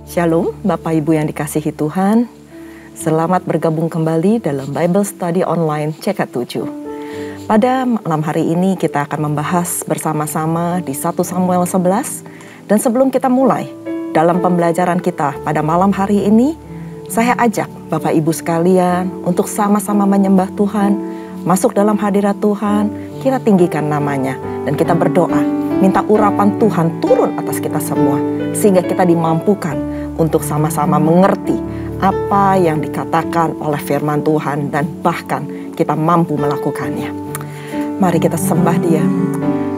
Shalom, Bapak Ibu yang dikasihi Tuhan. Selamat bergabung kembali dalam Bible Study Online CK7. Pada malam hari ini kita akan membahas bersama-sama di 1 Samuel 11. Dan sebelum kita mulai dalam pembelajaran kita pada malam hari ini, saya ajak Bapak Ibu sekalian untuk sama-sama menyembah Tuhan, masuk dalam hadirat Tuhan, kita tinggikan namanya, dan kita berdoa, minta urapan Tuhan turun atas kita semua, sehingga kita dimampukan untuk sama-sama mengerti apa yang dikatakan oleh firman Tuhan dan bahkan kita mampu melakukannya. Mari kita sembah Dia.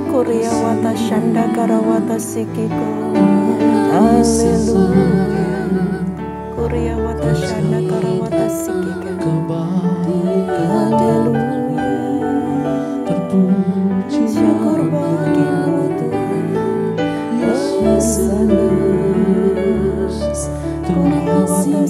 Kuria wata shanda karawata sikiko. Haleluya. Kuria wata shanda karawata sikiko. Haleluya. Terpuji syukur bagimu Tuhan. Yesus. Terima kasih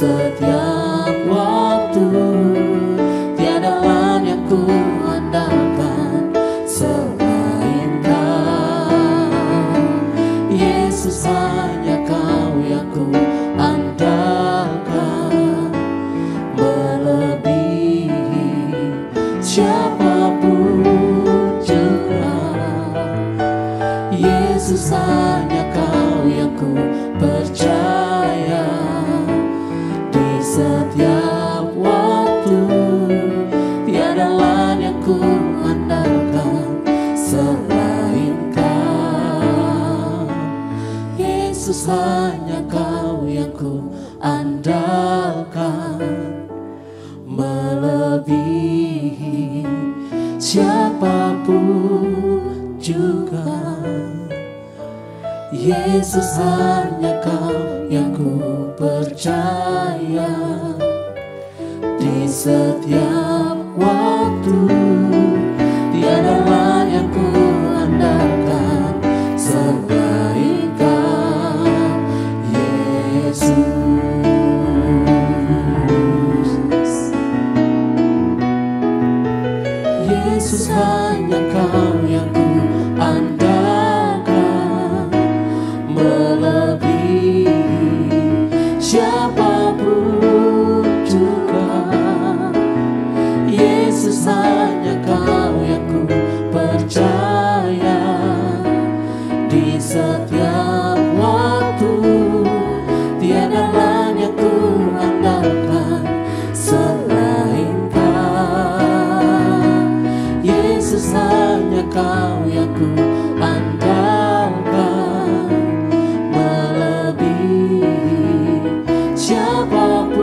setiap waktu. setiap waktu. Tiada lain yang ku andalkan selain Kau. Yesus, hanya Kau yang ku andalkan, melebihi siapapun juga. Yesus, hanya Kau yang ku percaya. Di setiap waktu tiada lain yang ku andalkan selain Kau, Yesus. Yesus, hanya Kau yang ku andalkan, melebihi siapapun juga. Yesus, hanya Kau yang ku percaya. Di setiap waktu tiada lain yang ku andalkan selain Kau. Yesus, hanya Kau yang ku andalkan, melebihi siapapun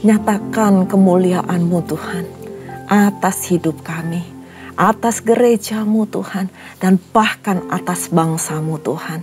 nyatakan kemuliaan-Mu Tuhan atas hidup kami, atas gereja-Mu Tuhan, dan bahkan atas bangsa-Mu Tuhan.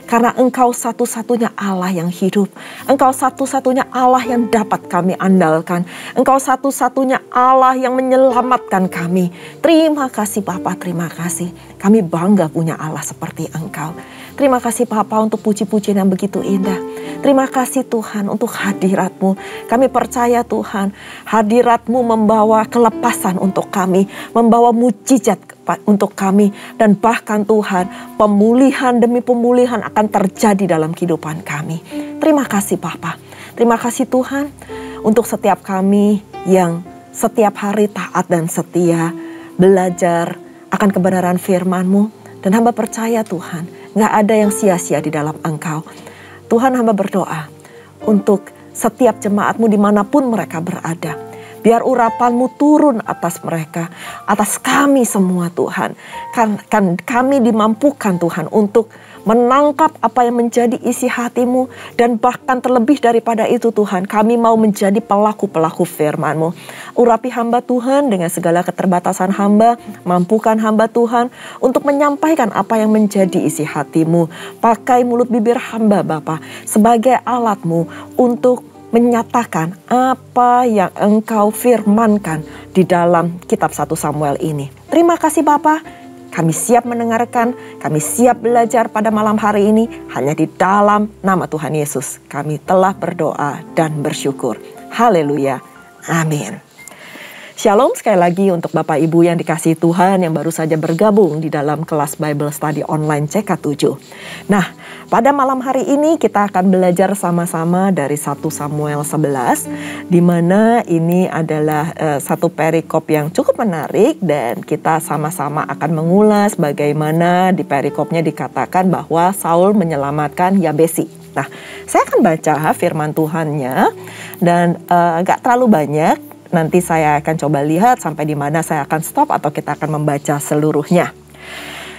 Karena Engkau satu-satunya Allah yang hidup. Engkau satu-satunya Allah yang dapat kami andalkan. Engkau satu-satunya Allah yang menyelamatkan kami. Terima kasih Bapa, terima kasih. Kami bangga punya Allah seperti Engkau. Terima kasih Bapa untuk puji-pujian yang begitu indah. Terima kasih Tuhan untuk hadirat-Mu. Kami percaya Tuhan, hadirat-Mu membawa kelepasan untuk kami, membawa mujizat untuk kami, dan bahkan Tuhan, pemulihan demi pemulihan akan terjadi dalam kehidupan kami. Terima kasih Bapa. Terima kasih Tuhan untuk setiap kami yang setiap hari taat dan setia belajar akan kebenaran firman-Mu, dan hamba percaya Tuhan, gak ada yang sia-sia di dalam Engkau. Tuhan, hamba berdoa untuk setiap jemaat-Mu dimanapun mereka berada. Biar urapan-Mu turun atas mereka, atas kami semua Tuhan. Kan kami dimampukan Tuhan untuk menangkap apa yang menjadi isi hati-Mu. Dan bahkan terlebih daripada itu Tuhan, kami mau menjadi pelaku-pelaku firman-Mu. Urapi hamba Tuhan dengan segala keterbatasan hamba. Mampukan hamba Tuhan untuk menyampaikan apa yang menjadi isi hati-Mu. Pakai mulut bibir hamba Bapa sebagai alat-Mu untuk menyatakan apa yang Engkau firmankan di dalam kitab 1 Samuel ini. Terima kasih Bapa, kami siap mendengarkan, kami siap belajar pada malam hari ini. Hanya di dalam nama Tuhan Yesus kami telah berdoa dan bersyukur. Haleluya, amin. Shalom sekali lagi untuk Bapak Ibu yang dikasihi Tuhan yang baru saja bergabung di dalam kelas Bible Study Online CK7. Nah, pada malam hari ini kita akan belajar sama-sama dari 1 Samuel 11, di mana ini adalah satu perikop yang cukup menarik, dan kita sama-sama akan mengulas bagaimana di perikopnya dikatakan bahwa Saul menyelamatkan Yabesi. Nah, saya akan baca firman Tuhannya, dan gak terlalu banyak. Nanti saya akan coba lihat sampai di mana saya akan stop atau kita akan membaca seluruhnya.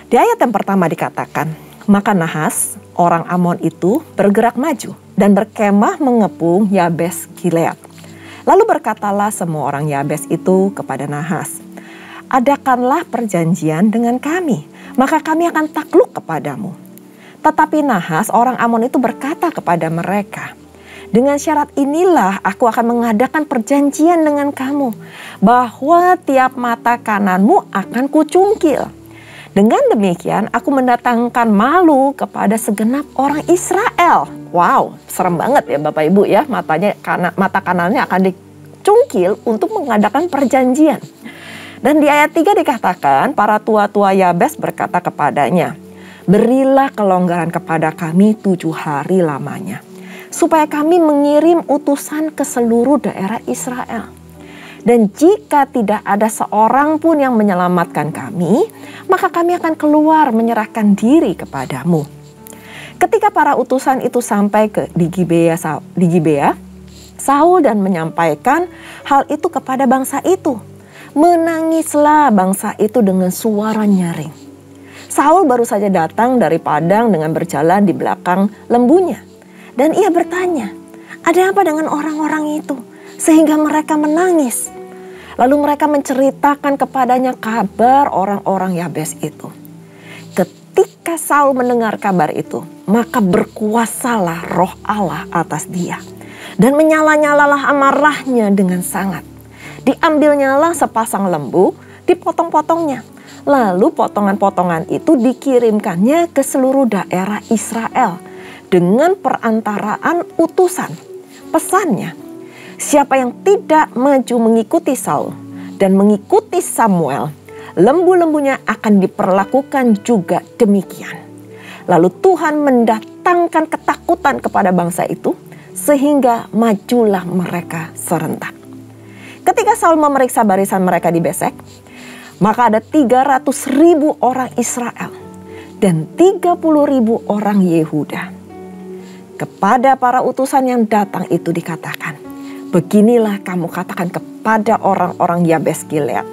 Di ayat yang pertama dikatakan, maka Nahas, orang Amon itu bergerak maju dan berkemah mengepung Yabes Gilead. Lalu berkatalah semua orang Yabes itu kepada Nahas, adakanlah perjanjian dengan kami, maka kami akan takluk kepadamu. Tetapi Nahas, orang Amon itu berkata kepada mereka, dengan syarat inilah aku akan mengadakan perjanjian dengan kamu, bahwa tiap mata kananmu akan kucungkil. Dengan demikian aku mendatangkan malu kepada segenap orang Israel. Wow, serem banget ya Bapak Ibu ya, mata kanannya akan dicungkil untuk mengadakan perjanjian. Dan di ayat 3 dikatakan, para tua-tua Yabes berkata kepadanya, berilah kelonggaran kepada kami 7 hari lamanya, supaya kami mengirim utusan ke seluruh daerah Israel. Dan jika tidak ada seorang pun yang menyelamatkan kami, maka kami akan keluar menyerahkan diri kepadamu. Ketika para utusan itu sampai di Gibea, Saul dan menyampaikan hal itu kepada bangsa itu. Menangislah bangsa itu dengan suara nyaring. Saul baru saja datang dari padang dengan berjalan di belakang lembunya. Dan ia bertanya, ada apa dengan orang-orang itu sehingga mereka menangis? Lalu mereka menceritakan kepadanya kabar orang-orang Yabes itu. Ketika Saul mendengar kabar itu, maka berkuasalah roh Allah atas dia. Dan menyala-nyalalah amarahnya dengan sangat. Diambilnyalah sepasang lembu, dipotong-potongnya. Lalu potongan-potongan itu dikirimkannya ke seluruh daerah Israel dengan perantaraan utusan. Pesannya, siapa yang tidak maju mengikuti Saul dan mengikuti Samuel, lembu-lembunya akan diperlakukan juga demikian. Lalu Tuhan mendatangkan ketakutan kepada bangsa itu, sehingga majulah mereka serentak. Ketika Saul memeriksa barisan mereka di Besek, maka ada 300.000 orang Israel dan 30.000 orang Yehuda. Kepada para utusan yang datang itu dikatakan, beginilah kamu katakan kepada orang-orang Yabes Gilead,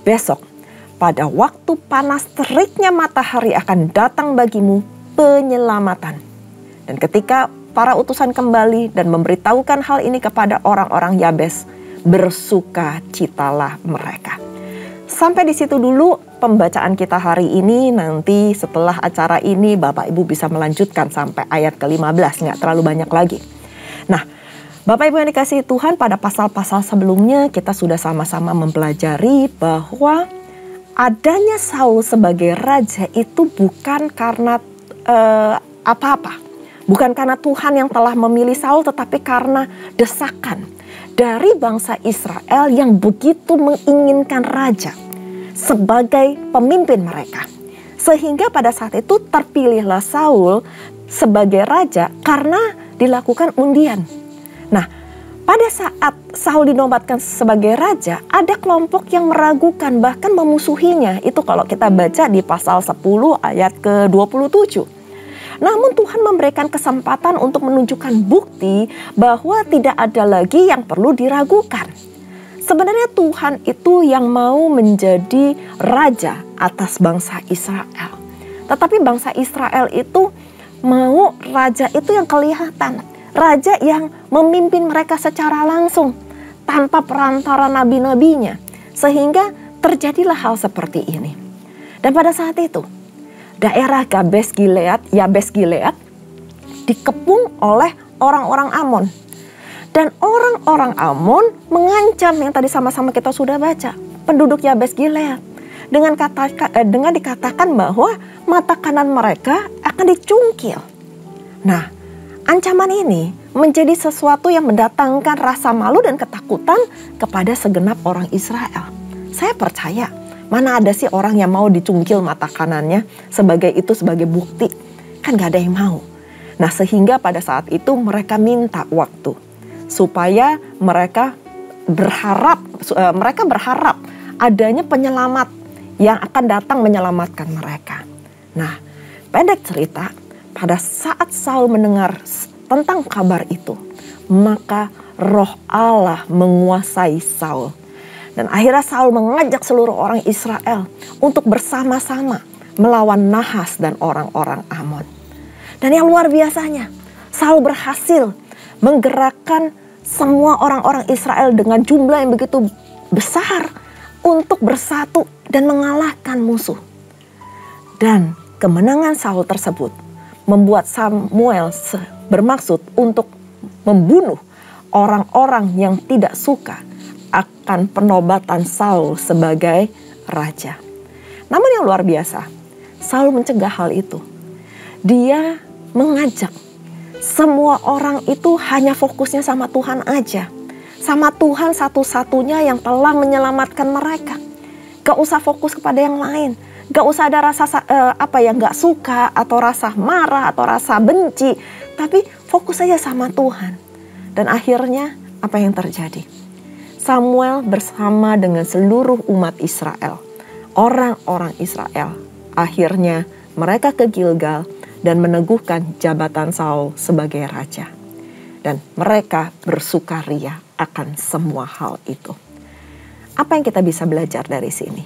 besok pada waktu panas teriknya matahari akan datang bagimu penyelamatan. Dan ketika para utusan kembali dan memberitahukan hal ini kepada orang-orang Yabes, bersukacitalah mereka. Sampai di situ dulu pembacaan kita hari ini. Nanti setelah acara ini Bapak Ibu bisa melanjutkan sampai ayat ke-15, nggak terlalu banyak lagi. Nah, Bapak Ibu yang dikasihi Tuhan, pada pasal-pasal sebelumnya kita sudah sama-sama mempelajari bahwa adanya Saul sebagai raja itu bukan karena apa-apa. Bukan karena Tuhan yang telah memilih Saul, tetapi karena desakan dari bangsa Israel yang begitu menginginkan raja sebagai pemimpin mereka. Sehingga pada saat itu terpilihlah Saul sebagai raja karena dilakukan undian. Nah, pada saat Saul dinobatkan sebagai raja, ada kelompok yang meragukan, bahkan memusuhinya. Itu kalau kita baca di pasal 10 ayat ke-27. Namun Tuhan memberikan kesempatan untuk menunjukkan bukti bahwa tidak ada lagi yang perlu diragukan. Sebenarnya Tuhan itu yang mau menjadi raja atas bangsa Israel. Tetapi bangsa Israel itu mau raja itu yang kelihatan. Raja yang memimpin mereka secara langsung tanpa perantara nabi-nabinya. Sehingga terjadilah hal seperti ini. Dan pada saat itu daerah Yabes Gilead dikepung oleh orang-orang Amon. Dan orang-orang Amon mengancam yang tadi sama-sama kita sudah baca, penduduk Yabes Gilead. Dengan dikatakan bahwa mata kanan mereka akan dicungkil. Nah, ancaman ini menjadi sesuatu yang mendatangkan rasa malu dan ketakutan kepada segenap orang Israel. Saya percaya, mana ada sih orang yang mau dicungkil mata kanannya sebagai bukti? Kan gak ada yang mau. Nah, sehingga pada saat itu mereka minta waktu supaya mereka berharap adanya penyelamat yang akan datang menyelamatkan mereka. Nah, pendek cerita, pada saat Saul mendengar tentang kabar itu, maka Roh Allah menguasai Saul. Dan akhirnya Saul mengajak seluruh orang Israel untuk bersama-sama melawan Nahas dan orang-orang Amon. Dan yang luar biasanya, Saul berhasil menggerakkan semua orang-orang Israel dengan jumlah yang begitu besar untuk bersatu dan mengalahkan musuh. Dan kemenangan Saul tersebut membuat Samuel bermaksud untuk membunuh orang-orang yang tidak suka akan penobatan Saul sebagai raja. Namun yang luar biasa, Saul mencegah hal itu. Dia mengajak semua orang itu hanya fokusnya sama Tuhan aja. Sama Tuhan satu-satunya yang telah menyelamatkan mereka. Gak usah fokus kepada yang lain. Gak usah ada rasa yang gak suka atau rasa marah atau rasa benci. Tapi fokus saja sama Tuhan. Dan akhirnya apa yang terjadi? Samuel bersama dengan seluruh umat Israel, orang-orang Israel, akhirnya mereka ke Gilgal dan meneguhkan jabatan Saul sebagai raja. Dan mereka bersukaria akan semua hal itu. Apa yang kita bisa belajar dari sini?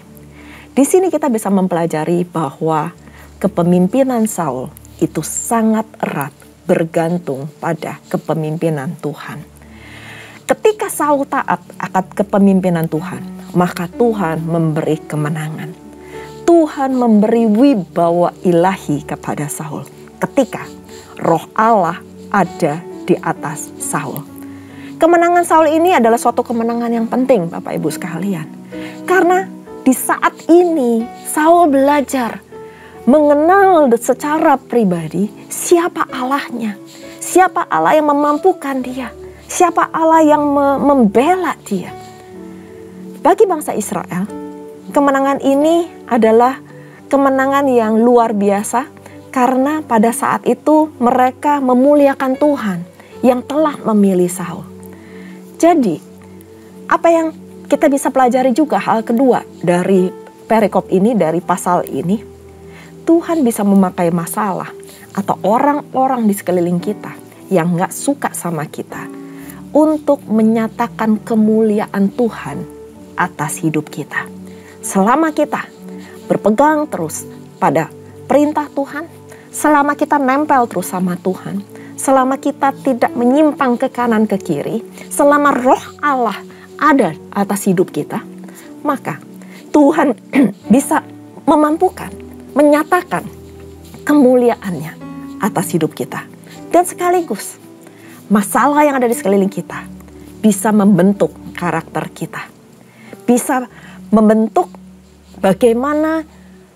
Di sini kita bisa mempelajari bahwa kepemimpinan Saul itu sangat erat bergantung pada kepemimpinan Tuhan. Ketika Saul taat akan kepemimpinan Tuhan, maka Tuhan memberi kemenangan. Tuhan memberi wibawa ilahi kepada Saul ketika Roh Allah ada di atas Saul. Kemenangan Saul ini adalah suatu kemenangan yang penting, Bapak Ibu sekalian. Karena di saat ini Saul belajar mengenal secara pribadi siapa Allahnya, siapa Allah yang memampukan dia, siapa Allah yang membela dia. Bagi bangsa Israel, kemenangan ini adalah kemenangan yang luar biasa karena pada saat itu mereka memuliakan Tuhan yang telah memilih Saul. Jadi, apa yang kita bisa pelajari juga hal kedua dari perikop ini, dari pasal ini, Tuhan bisa memakai masalah atau orang-orang di sekeliling kita yang gak suka sama kita untuk menyatakan kemuliaan Tuhan atas hidup kita. Selama kita berpegang terus pada perintah Tuhan, selama kita nempel terus sama Tuhan, selama kita tidak menyimpang ke kanan ke kiri, selama roh Allah ada atas hidup kita, maka Tuhan bisa memampukan, menyatakan kemuliaannya atas hidup kita. Dan sekaligus masalah yang ada di sekeliling kita bisa membentuk karakter kita. Bisa membentuk bagaimana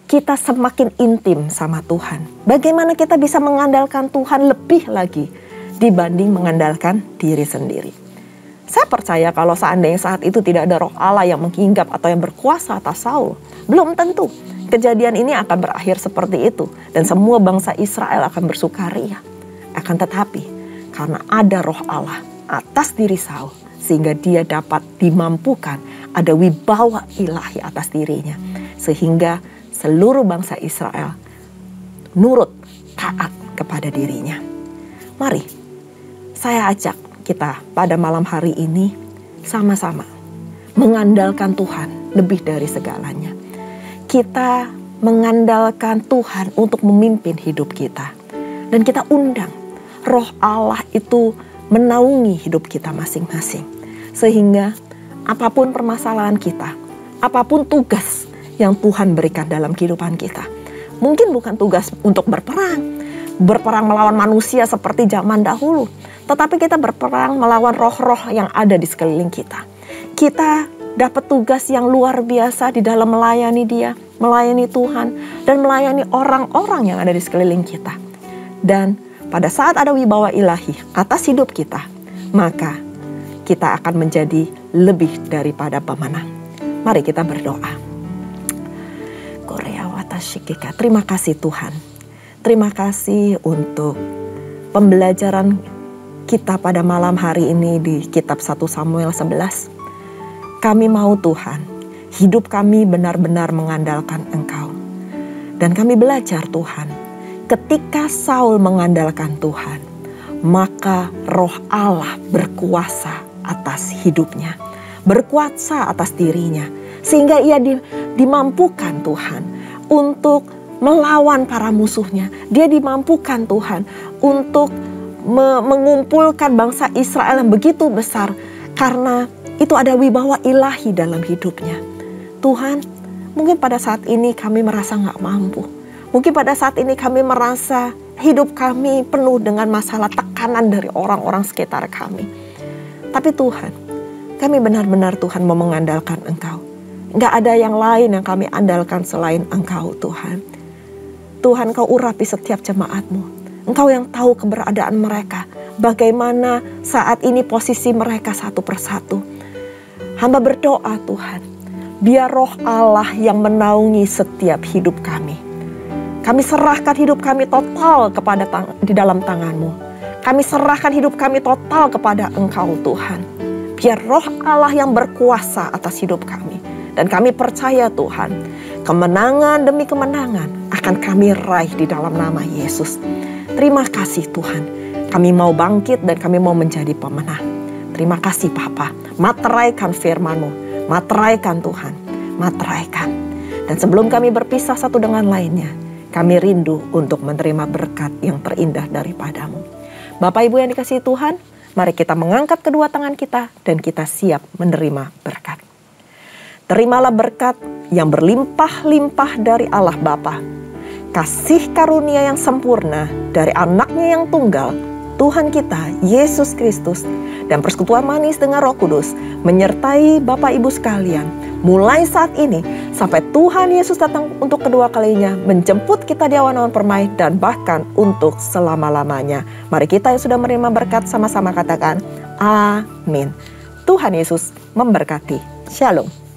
kita semakin intim sama Tuhan. Bagaimana kita bisa mengandalkan Tuhan lebih lagi dibanding mengandalkan diri sendiri. Saya percaya kalau seandainya saat itu tidak ada roh Allah yang menghinggap atau yang berkuasa atas Saul, belum tentu kejadian ini akan berakhir seperti itu. Dan semua bangsa Israel akan bersukaria. Akan tetapi, karena ada roh Allah atas diri Saul, sehingga dia dapat dimampukan, ada wibawa ilahi atas dirinya. Sehingga seluruh bangsa Israel nurut, taat kepada dirinya. Mari, saya ajak kita pada malam hari ini sama-sama mengandalkan Tuhan lebih dari segalanya. Kita mengandalkan Tuhan untuk memimpin hidup kita. Dan kita undang roh Allah itu menaungi hidup kita masing-masing. Sehingga apapun permasalahan kita, apapun tugas yang Tuhan berikan dalam kehidupan kita. Mungkin bukan tugas untuk berperang melawan manusia seperti zaman dahulu. Tetapi kita berperang melawan roh-roh yang ada di sekeliling kita. Kita dapat tugas yang luar biasa di dalam melayani Dia, melayani Tuhan, dan melayani orang-orang yang ada di sekeliling kita. Dan pada saat ada wibawa ilahi atas hidup kita, maka kita akan menjadi lebih daripada pemenang. Mari kita berdoa. Terima kasih Tuhan. Terima kasih untuk pembelajaran kita pada malam hari ini di kitab 1 Samuel 11. Kami mau Tuhan, hidup kami benar-benar mengandalkan Engkau. Dan kami belajar Tuhan, ketika Saul mengandalkan Tuhan, maka roh Allah berkuasa atas hidupnya, berkuasa atas dirinya. Sehingga ia dimampukan Tuhan untuk melawan para musuhnya. Dia dimampukan Tuhan untuk mengumpulkan bangsa Israel yang begitu besar. Karena itu ada wibawa ilahi dalam hidupnya. Tuhan, mungkin pada saat ini kami merasa gak mampu. Mungkin pada saat ini kami merasa hidup kami penuh dengan masalah tekanan dari orang-orang sekitar kami. Tapi Tuhan, kami benar-benar Tuhan mau mengandalkan Engkau. Gak ada yang lain yang kami andalkan selain Engkau Tuhan. Tuhan, Engkau urapi setiap jemaat-Mu. Engkau yang tahu keberadaan mereka. Bagaimana saat ini posisi mereka satu persatu. Hamba berdoa Tuhan, biar roh Allah yang menaungi setiap hidup kami. Kami serahkan hidup kami total kepada di dalam tangan-Mu. Kami serahkan hidup kami total kepada Engkau Tuhan. Biar roh Allah yang berkuasa atas hidup kami. Dan kami percaya Tuhan, kemenangan demi kemenangan akan kami raih di dalam nama Yesus. Terima kasih Tuhan, kami mau bangkit dan kami mau menjadi pemenang. Terima kasih Bapa, materaikan firman-Mu, materaikan Tuhan, materaikan. Dan sebelum kami berpisah satu dengan lainnya, kami rindu untuk menerima berkat yang terindah daripada-Mu. Bapak Ibu yang dikasihi Tuhan, mari kita mengangkat kedua tangan kita dan kita siap menerima berkat. Terimalah berkat yang berlimpah-limpah dari Allah Bapa, kasih karunia yang sempurna dari anaknya yang tunggal, Tuhan kita, Yesus Kristus, dan persekutuan manis dengan Roh Kudus, menyertai Bapak Ibu sekalian, mulai saat ini, sampai Tuhan Yesus datang untuk kedua kalinya, menjemput kita di awan-awan permai, dan bahkan untuk selama-lamanya. Mari kita yang sudah menerima berkat, sama-sama katakan, Amin. Tuhan Yesus memberkati. Shalom.